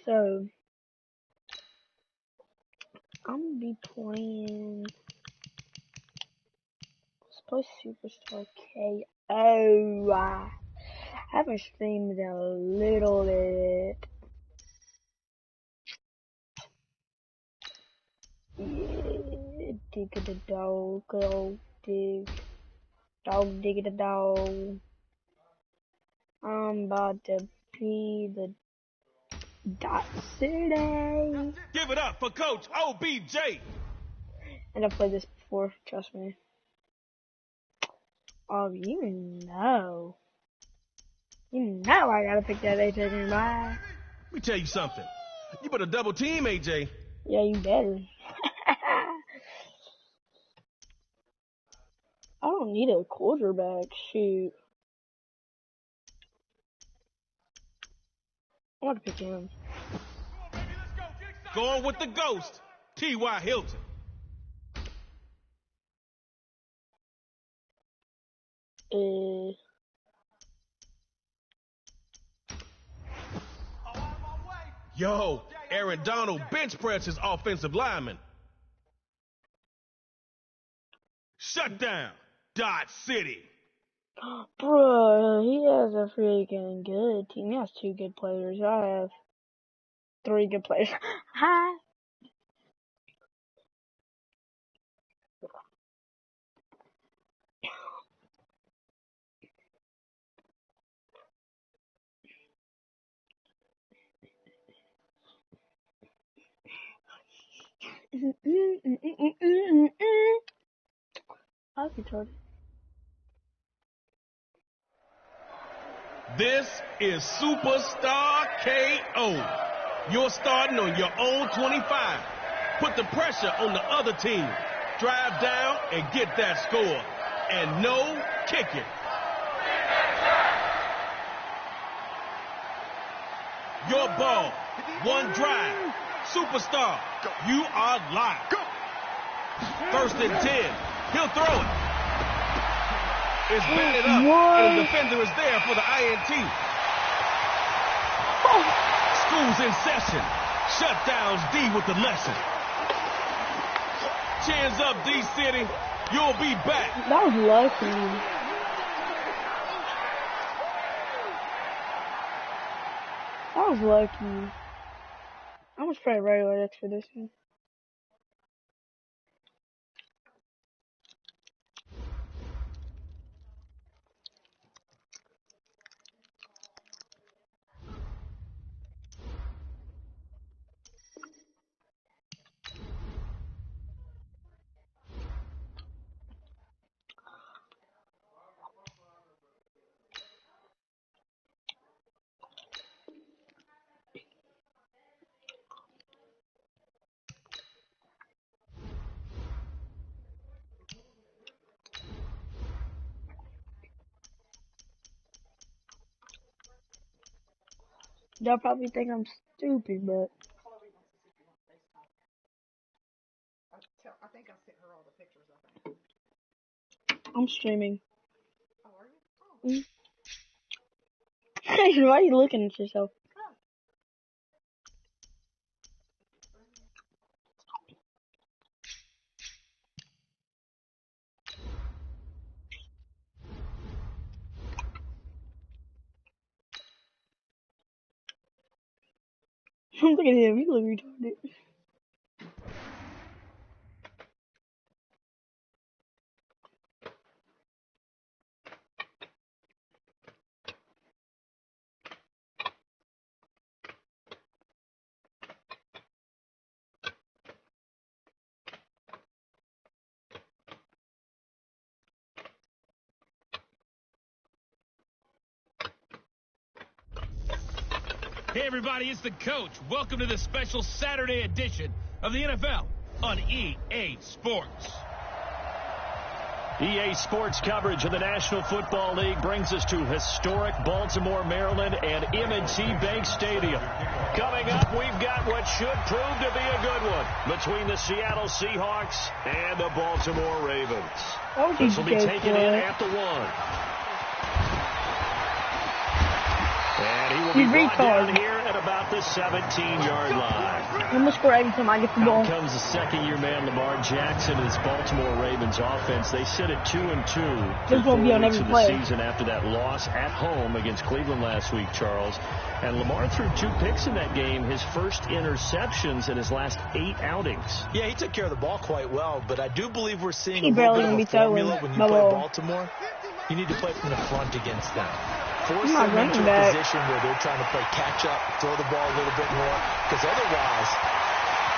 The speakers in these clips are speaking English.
So, I'm gonna be playing. Let's play Superstar KO. I haven't streamed in a little bit. Yeah, dig the dog, go dig. Dog dig the dog. I'm about to be the Dot City. Give it up for Coach OBJ. And I've played this before, trust me. Oh, you know I gotta pick that AJ nearby. Let me tell you something. You better double team AJ. Yeah, you better. I don't need a quarterback, shoot. I want to pick him. Going with the ghost, T.Y. Hilton. Yo, Aaron Donald bench presses offensive lineman. Shut down, Dot City. Bruh, he has a freaking good team. He has 2 good players. I have 3 good players. Hi. I'm retarded. This is Superstar KO. You're starting on your own 25. Put the pressure on the other team. Drive down and get that score. And no kicking. Your ball. One drive. Superstar, you are live. First and 10. He'll throw it. It's batted up, and the defender is there for the INT. School's in session. Shutdowns D with the lesson. Chins up, D-City. You'll be back. That was lucky. That was lucky. I'm gonna try regular X for this one. They'll probably think I'm stupid, but I think I sent her all the pictures of it. I'm streaming. Oh, are you? Oh. Why are you looking at yourself? Look at him, he look retarded. Hey everybody, it's the coach. Welcome to the special Saturday edition of the NFL on EA Sports. EA Sports coverage of the National Football League brings us to historic Baltimore, Maryland and M&T Bank Stadium. Coming up, we've got what should prove to be a good one between the Seattle Seahawks and the Baltimore Ravens. This will be taken in at the 1. And he will be brought retard. down here at about the 17-yard line. I'm gonna score every time I get the ball. Out comes the second-year man, Lamar Jackson, and his Baltimore Ravens offense. They sit at 2-2 This won't be on every of the play. season after that loss at home against Cleveland last week, Charles. And Lamar threw 2 picks in that game, his first interceptions in his last 8 outings. Yeah, he took care of the ball quite well, but I do believe we're seeing He a little barely bit of a be throwing formula when you the play ball. Baltimore. You need to play from the front against them. Force I'm not them into running a back. position where they're trying to play catch-up, throw the ball a little bit more, because otherwise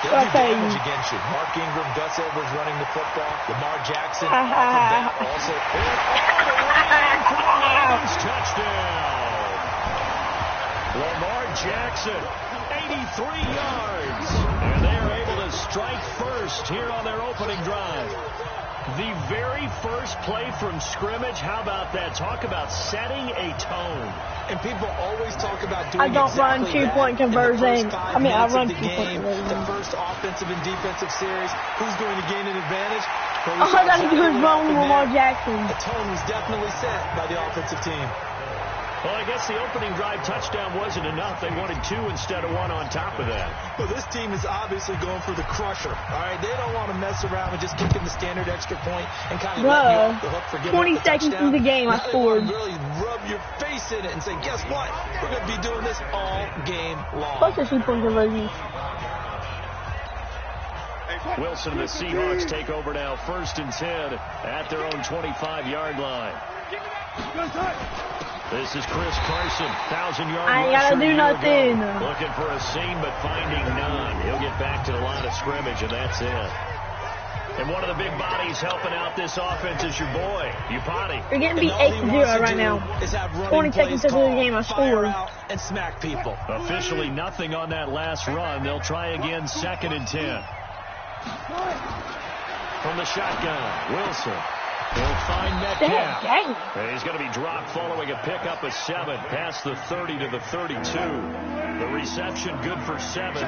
they'll do Okay. damage against you. Mark Ingram, Gus Edwards running the football. Lamar Jackson Ha, off ha, of that ha. also. Touchdown. Lamar Jackson, 83 yards. And they are able to strike first here on their opening drive. The very first play from scrimmage, how about that? Talk about setting a tone. And people always talk about doing I don't run exactly two-point that in the conversion. first 5 I mean, I minutes of run the two-point game, conversion. the first offensive and defensive series. Who's going to gain an advantage? Well, we All saw I gotta do exactly is what run with happened Lamar there. Jackson. The tone was definitely set by the offensive team. Well, I guess the opening drive touchdown wasn't enough. They wanted 2 instead of 1 on top of that. Well, this team is obviously going for the crusher. All right, they don't want to mess around with just kicking the standard extra point and kind of letting you off the hook for giving 20 up the seconds touchdown. into the game, I Now they scored. want to really rub your face in it and say, guess what? We're going to be doing this all game long. Plus the two-point conversion. Wilson and the Seahawks take over now, 1st and 10 at their own 25-yard line. This is Chris Carson, 1,000-yard I ain't rusher gotta a do year nothing. ago. Looking for a seam, but finding none. He'll get back to the line of scrimmage, and that's it. And one of the big bodies helping out this offense is your boy, Upati. You're getting And beat all he 8-0 wants to right do now. is have running 20 plays seconds into the called, game, I fire scored. out and smack people. Officially nothing on that last run. They'll try again, 2nd and 10. From the shotgun, Wilson. He'll find Metcalf. Dang. And he's going to be dropped following a pickup of 7 past the 30 to the 32. The reception good for 7.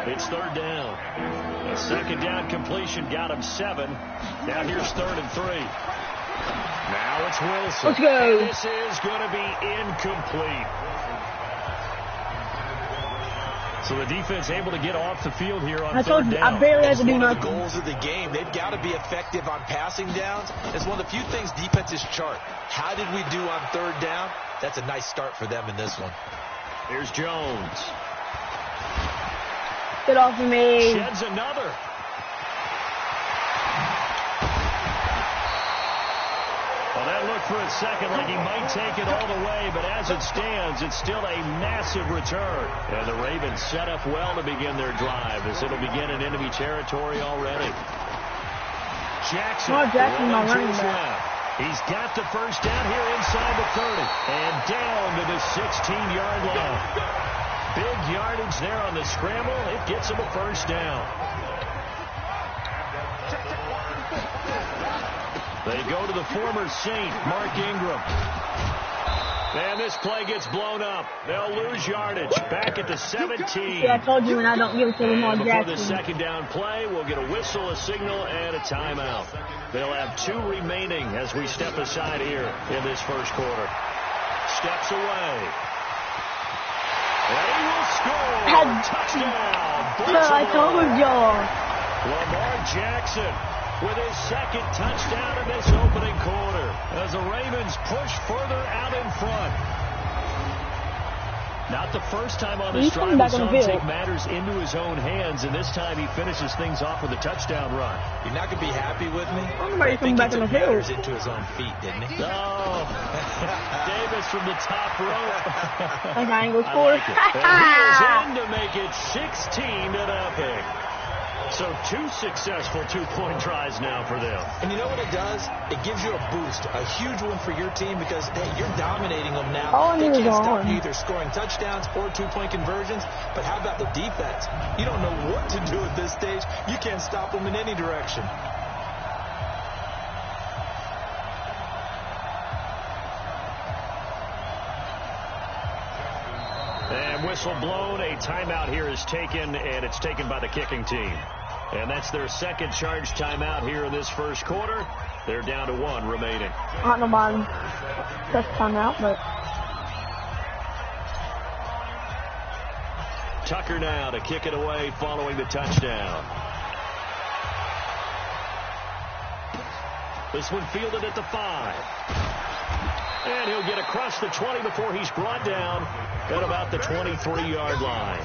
It's 3rd down. A 2nd down completion got him 7. Now here's 3rd and 3. Now it's Wilson. Let's go. And this is going to be incomplete. So the defense able to get off the field here on I told 3rd you, down. I barely had to It's do one of the nothing. goals of the game. They've got to be effective on passing downs. It's one of the few things defenses chart. How did we do on 3rd down? That's a nice start for them in this one. Here's Jones. Get off of me. Sheds another. Well, that looked for a second like he might take it all the way, but as it stands, it's still a massive return. And the Ravens set up well to begin their drive as it'll begin in enemy territory already. Jackson, Lamar Jackson, my rolling to running his back. left. He's got the first down here inside the 30 and down to the 16-yard line. Big yardage there on the scramble. It gets him a first down. They go to the former Saint, Mark Ingram. And this play gets blown up. They'll lose yardage. Back at the 17. Yeah, I told you when I don't give it to Lamar And before the Jackson. 2nd down play, we'll get a whistle, a signal, and a timeout. They'll have 2 remaining as we step aside here in this first quarter. Steps away. And he will score. Touchdown. So I told y'all. Lamar Jackson with his 2nd touchdown in this opening quarter as the Ravens push further out in front. Not the first time on this He's drive coming back we on saw the him field. take matters into his own hands, and this time he finishes things off with a touchdown run. You're not going to be happy with me? Somebody I think coming back he on the took field. matters into his own feet, didn't he? Oh, Davis from the top rope. Like I ain't gonna I score. like it. And he is in to make it 16-0. So 2 successful 2-point tries now for them. And you know what it does? It gives you a boost, a huge one for your team because, hey, you're dominating them now. All I They need is can't stop on. you either scoring touchdowns or 2-point conversions. But how about the defense? You don't know what to do at this stage. You can't stop them in any direction. And whistle blown. A timeout here is taken, and it's taken by the kicking team. And that's their 2nd charge timeout here in this first quarter. They're down to 1 remaining. I don't know about first time out, but Tucker now to kick it away following the touchdown. This one fielded at the 5. And he'll get across the 20 before he's brought down at about the 23-yard line.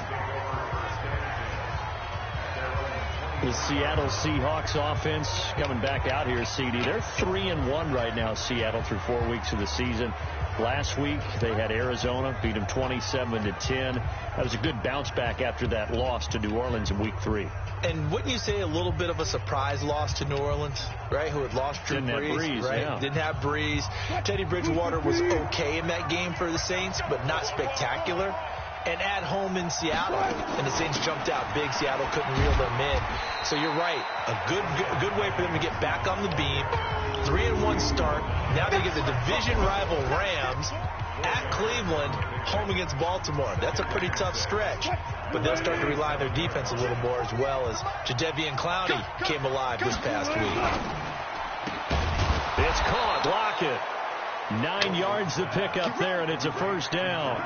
The Seattle Seahawks offense coming back out here, CD. They're 3-1 right now, Seattle, through 4 weeks of the season. Last week, they had Arizona, beat them 27-10. That was a good bounce back after that loss to New Orleans in week 3. And wouldn't you say a little bit of a surprise loss to New Orleans, right? Who had lost Drew Brees, right? Yeah. Didn't have Brees. Teddy Bridgewater was okay in that game for the Saints, but not spectacular. And at home in Seattle, and the Saints jumped out big. Seattle couldn't reel them in. So you're right. A good way for them to get back on the beam. 3-1 start. Now they get the division rival Rams at Cleveland, home against Baltimore. That's a pretty tough stretch. But they'll start to rely on their defense a little more, as well as Jadeveon Clowney came alive this past week. It's caught. Lockett. 9 yards to pick up there, and it's a first down.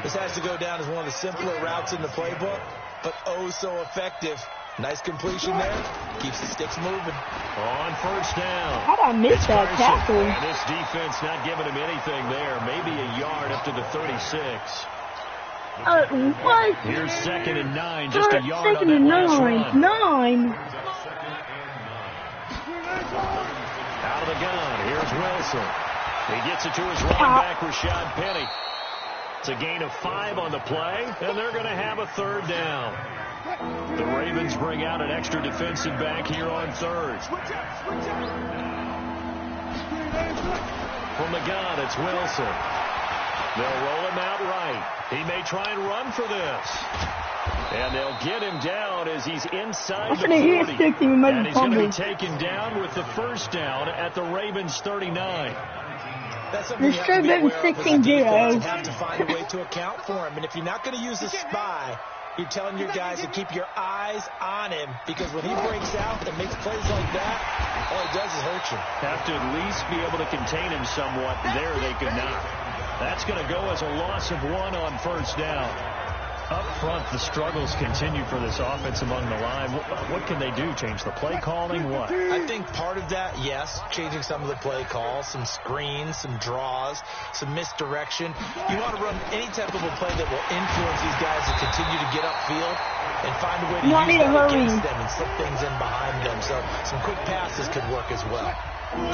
This has to go down as one of the simpler routes in the playbook, but oh so effective. Nice completion there. Keeps the sticks moving. On first down. How'd I miss that tackle? And this defense not giving him anything there. Maybe a yard up to the 36. What? Here's 2nd and 9. Just a yard on that Second and last run. 9. Out of the gun. Here's Wilson. He gets it to his running back, Rashad Penny. It's a gain of 5 on the play, and they're going to have a third down. The Ravens bring out an extra defensive back here on third. From the gun, it's Wilson. They'll roll him out right. He may try and run for this. And they'll get him down as he's inside the 40. And he's going to be taken down with the first down at the Ravens 39. That's something you have to be aware of as a defense. You have to find a way to account for him. And if you're not going to use a spy, you're telling your guys to keep your eyes on him, because when he breaks out and makes plays like that, all he does is hurt you. Have to at least be able to contain him somewhat. There they could not. That's going to go as a loss of 1 on first down. Up front, the struggles continue for this offense among the line. What can they do? Change the play calling? What? I think part of that, yes, changing some of the play calls, some screens, some draws, some misdirection. You want to run any type of a play that will influence these guys to continue to get upfield and find a way to use that against them and slip things in behind them. So some quick passes could work as well.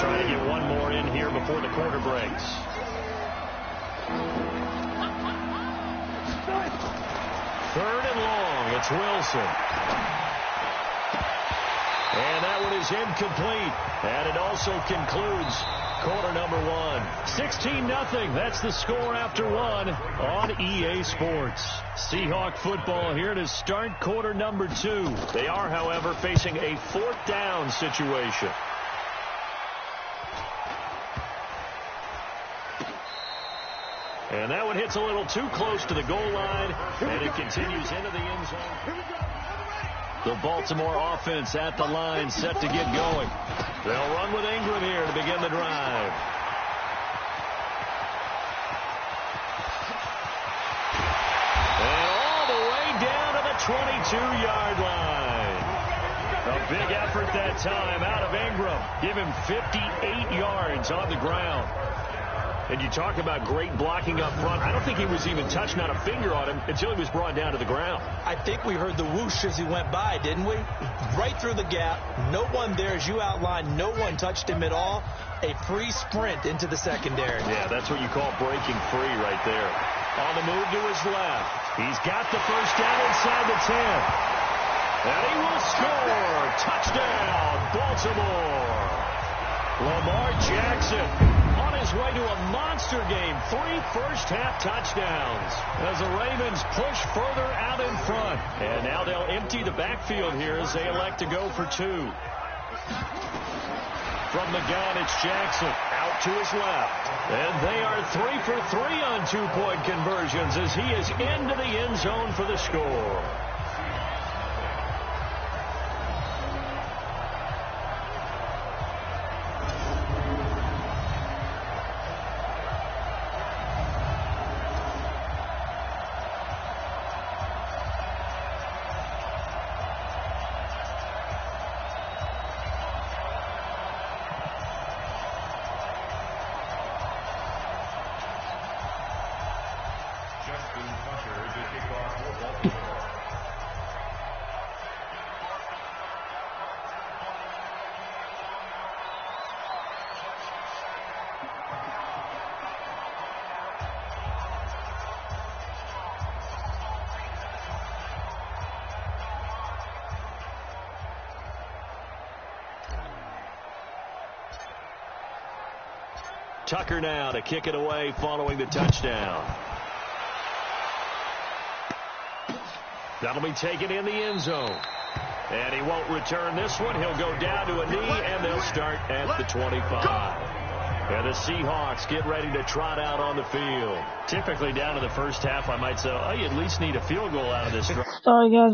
Trying to get one more in here before the quarter breaks. Third and long, it's Wilson. And that one is incomplete. And it also concludes quarter number 1. 16-0. That's the score after 1 on EA Sports. Seahawk football here to start quarter number 2. They are, however, facing a 4th down situation. And that one hits a little too close to the goal line, and it continues into the end zone. The Baltimore offense at the line, set to get going. They'll run with Ingram here to begin the drive. And all the way down to the 22-yard line. A big effort that time out of Ingram. Give him 58 yards on the ground. And you talk about great blocking up front. I don't think he was even touched, not a finger on him, until he was brought down to the ground. I think we heard the whoosh as he went by, didn't we? Right through the gap. No one there, as you outlined. No one touched him at all. A free sprint into the secondary. Yeah, that's what you call breaking free right there. On the move to his left. He's got the first down inside the 10. And he will score. Touchdown, Baltimore. Lamar Jackson on his way to a monster game. 3 first-half touchdowns as the Ravens push further out in front. And now they'll empty the backfield here as they elect to go for 2. From the gun, it's Jackson out to his left. And they are 3 for 3 on 2-point conversions as he is into the end zone for the score. Tucker now to kick it away following the touchdown. That'll be taken in the end zone. And he won't return this one. He'll go down to a knee, and they'll start at the 25. And the Seahawks get ready to trot out on the field. Typically down to the first half, I might say, oh, you at least need a field goal out of this. Sorry, guys.